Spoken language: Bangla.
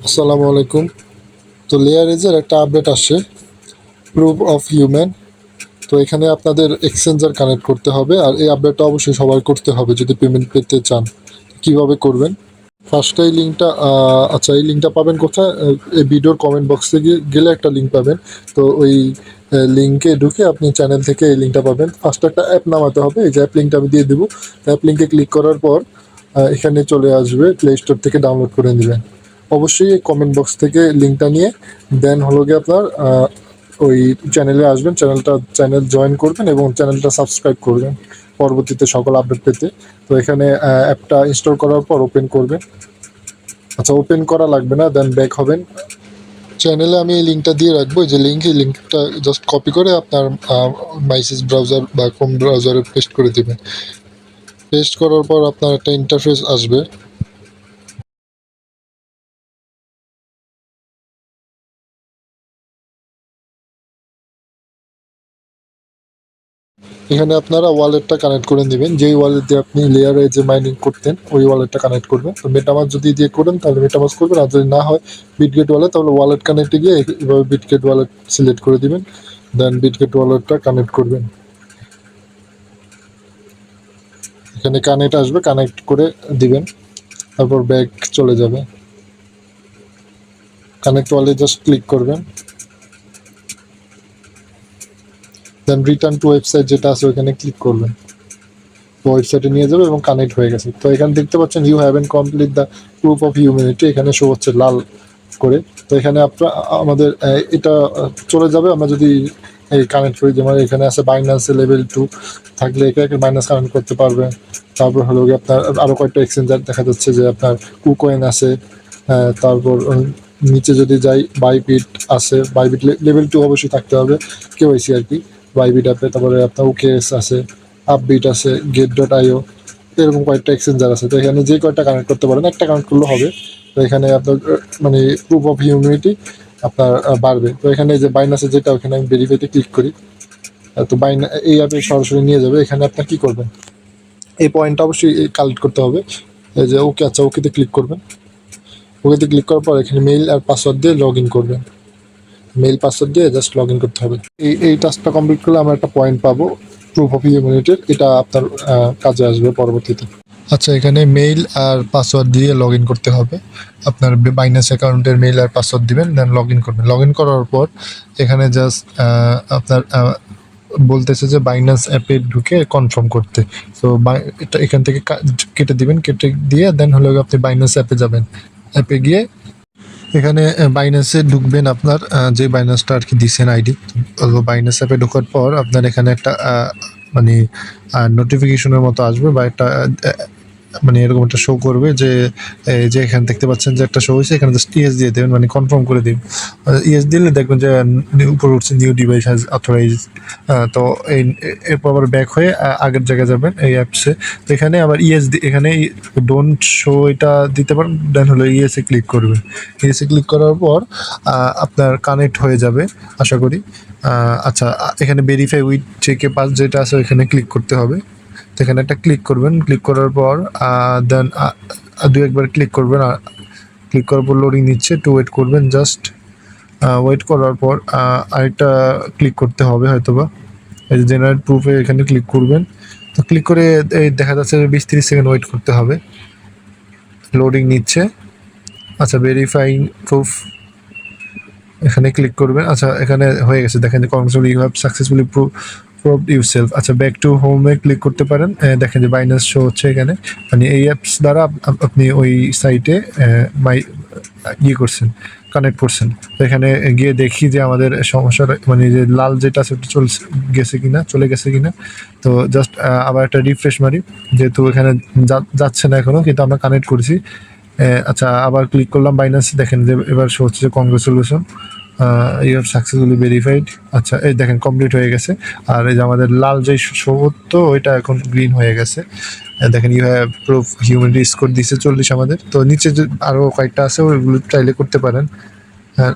আসসালামু আলাইকুম। তো লেয়ারেজের একটা আপডেট আসছে, প্রুফ অফ হিউম্যান। তো এখানে আপনাদের এক্সচেঞ্জার কানেক্ট করতে হবে, আর এই আপডেটটা অবশ্যই সবার করতে হবে যদি পেমেন্ট পেতে চান। কিভাবে করবেন? ফার্স্টে এই লিঙ্কটা, আচ্ছা এই লিঙ্কটা পাবেন কোথায়? এই ভিডিওর কমেন্ট বক্সে গেলে একটা লিঙ্ক পাবেন। তো ওই লিঙ্কে ঢুকে আপনি চ্যানেল থেকে এই লিঙ্কটা পাবেন। ফার্স্টে একটা অ্যাপ নামাতে হবে, এই যে অ্যাপ লিঙ্কটা আমি দিয়ে দেবো। অ্যাপ লিঙ্কে ক্লিক করার পর এখানে চলে আসবে, প্লে স্টোর থেকে ডাউনলোড করে নেবেন। অবশ্যই কমেন্ট বক্স থেকে লিঙ্কটা নিয়ে দেন হলো গিয়ে আপনার ওই চ্যানেলে আসবেন, চ্যানেল জয়েন করবেন এবং চ্যানেলটা সাবস্ক্রাইব করবেন পরবর্তীতে সকল আপডেট পেতে। তো এখানে অ্যাপটা ইনস্টল করার পর ওপেন করবেন। আচ্ছা, ওপেন করা লাগবে না, দেন ব্যাক হবেন। চ্যানেলে আমি এই লিঙ্কটা দিয়ে রাখবো, যে এই লিঙ্কটা জাস্ট কপি করে আপনার মাইসিস ব্রাউজার বা ক্রোম ব্রাউজারে পেস্ট করে দেবেন। পেস্ট করার পর আপনার একটা ইন্টারফেস আসবে। এখানে আপনারা ওয়ালেটটা কানেক্ট করে নেবেন, যেই ওয়ালেট দিয়ে আপনি লেয়ারে যে মাইনিং করতেন ওই ওয়ালেটটা কানেক্ট করবেন। তো মেটামাস যদি দিয়ে করেন তাহলে মেটামাস করবেন, আর যদি না হয় বিটগেট ওয়ালেট, তাহলে ওয়ালেট কানেক্টে গিয়ে এভাবে বিটগেট ওয়ালেট সিলেক্ট করে দিবেন, দেন বিটগেট ওয়ালেটটা কানেক্ট করবেন। এখানে কানেক্ট আসবে, কানেক্ট করে দিবেন, তারপর ব্যাক চলে যাবে। কানেক্ট ওয়ালেট জাস্ট ক্লিক করবেন, দেন রিটার্ন টু ওয়েবসাইট যেটা আছে ওইখানে ক্লিক করবেন। তো ওয়েবসাইটে নিয়ে যাবে এবং কানেক্ট হয়ে গেছে। তো এখানে দেখতে পাচ্ছেন you have complete the proof of humanity, এখানে শো হচ্ছে লাল করে। তো এখানে আপনার আমাদের এটা চলে যাবে আমরা যদি এই কানেক্ট করি। যেমন এখানে আছে বাইন্যান্সে লেভেল 2 থাকলে একে বাইন্যান্স কানেক্ট করতে পারবেন। তারপর হলো গিয়ে আপনার আরও কয়েকটা এক্সচেঞ্জার দেখা যাচ্ছে, যে আপনার কুকয়েন আছে। তারপর নিচে যদি যাই বাইবিট আছে, বাইবিট লেভেল 2 অবশ্যই থাকতে হবে, কেওয়াইসি আর কি। বাইবিট অ্যাপে তারপরে আপনার ওকেএস আছে, আপবিট আছে, গেট.io, এরকম কয়েকটা এক্সচেঞ্জার আছে। তো এখানে যে কয়েকটা কানেক্ট করতে পারেন, একটা কানেক্ট করলে হবে। তো এখানে আপনার মানে প্রুফ অফ হিউম্যানিটি আপনার বাড়বে। তো এখানে যে বাইনাসে যেটা, ওখানে আমি ভেরিফাইতে ক্লিক করি। তো এই অ্যাপে সরাসরি নিয়ে যাবে। এখানে আপনার কী করবেন, এই পয়েন্টটা অবশ্যই কালেক্ট করতে হবে। এই যে ওকে, আচ্ছা ওকেতে ক্লিক করবেন। ওকেতে ক্লিক করার পর এখানে মেইল আর পাসওয়ার্ড দিয়ে লগ ইন করবেন। মেইল পাসওয়ার্ড দিয়ে জাস্ট লগ ইন করতে হবে। এই টাস্কটা কমপ্লিট করলে আমরা একটা পয়েন্ট পাবো প্রুফ অফ হিউম্যানিটির, এটা আপনার কাজে আসবে পরবর্তীতে। আচ্ছা, এখানে মেইল আর পাসওয়ার্ড দিয়ে লগ ইন করতে হবে। আপনার বাইন্যান্স অ্যাকাউন্টের মেইল আর পাসওয়ার্ড দিবেন, দেন লগ ইন করবেন। লগ ইন করার পর এখানে জাস্ট আপনার বলতেছে যে বাইন্যান্স অ্যাপে ঢুকে কনফার্ম করতে। তো এটা এখান থেকে কেটে দিবেন, কেটে দিয়ে দেন হলো আপনি বাইন্যান্স অ্যাপে যাবেন। অ্যাপে গিয়ে এখানে বাইন্যান্সে ঢুকবেন, আপনার যে বাইন্যান্সটা আর কি দিচ্ছেন আইডি। বাইন্যান্স অ্যাপে ঢোকার পর আপনার এখানে একটা মানে নোটিফিকেশনের মতো আসবে, বা একটা মানে এরকম একটা শো করবে যে এই যে এখানে দেখতে পাচ্ছেন যে একটা শো হয়েছে, এখানে জাস্ট ইয়েস দিয়ে দেবেন, মানে কনফার্ম করে দিন। ইয়েস দিলে দেখবেন যে উপরে উঠছে নিউ ডিভাইস হ্যাজ অথরাইজ। তো এরপর আবার ব্যাক হয়ে আগের জায়গায় যাবেন এই অ্যাপসে। তো এখানে আবার এখানে ডোন্ট শো এটা দিতে পারেন, দেন হলো ইয়েসে ক্লিক করবেন। ইয়েসে ক্লিক করার পর আপনার কানেক্ট হয়ে যাবে আশা করি। আচ্ছা, এখানে ভেরিফাই উইথ চেকে পাস যেটা আছে ওইখানে ক্লিক করতে হবে। তো এখানে একটা ক্লিক করবেন, ক্লিক করার পর দেন দু একবার ক্লিক করবেন। ক্লিক করার পর লোডিং নিচ্ছে, একটু ওয়েট করবেন জাস্ট। ওয়েট করার পর আরেকটা ক্লিক করতে হবে হয়তোবা। এই যে জেনারেট প্রুফে এখানে ক্লিক করবেন। তো ক্লিক করে এই দেখা যাচ্ছে 20-30 সেকেন্ড ওয়েট করতে হবে। লোডিং নিচ্ছে। আচ্ছা, ভেরিফাইং প্রুফ এখানে ক্লিক করবেন। আচ্ছা, এখানে হয়ে গেছে, দেখেন যে congratulation you have successfully proved yourself. আচ্ছা, ব্যাক টু হোমে ক্লিক করতে পারেন। দেখেন যে বাইন্যান্স শো হচ্ছে এখানে, মানে এই অ্যাপস দ্বারা আপনি ওই সাইটে করছেন, কানেক্ট করছেন। তো এখানে গিয়ে দেখি যে আমাদের সমস্যাটা মানে যে লাল যেটা সেটা চলে গেছে কিনা। তো জাস্ট আবার একটা রিফ্রেশ মারি, যেহেতু এখানে যাচ্ছে না এখনো, কিন্তু আমরা কানেক্ট করেছি। আচ্ছা, আবার ক্লিক করলাম বাইন্যান্স, দেখেন যে এবার শো হচ্ছে congratulation you have successfully verified. আচ্ছা, এই দেখেন কমপ্লিট হয়ে গেছে। আর এই যে আমাদের লাল যে শো হতো ওইটা এখন গ্রিন হয়ে গেছে। দেখেন you have proof humanity score দিচ্ছে 40 আমাদের। তো নিচে যে আরও কয়েকটা আছে ওইগুলো চাইলে করতে পারেন। হ্যাঁ,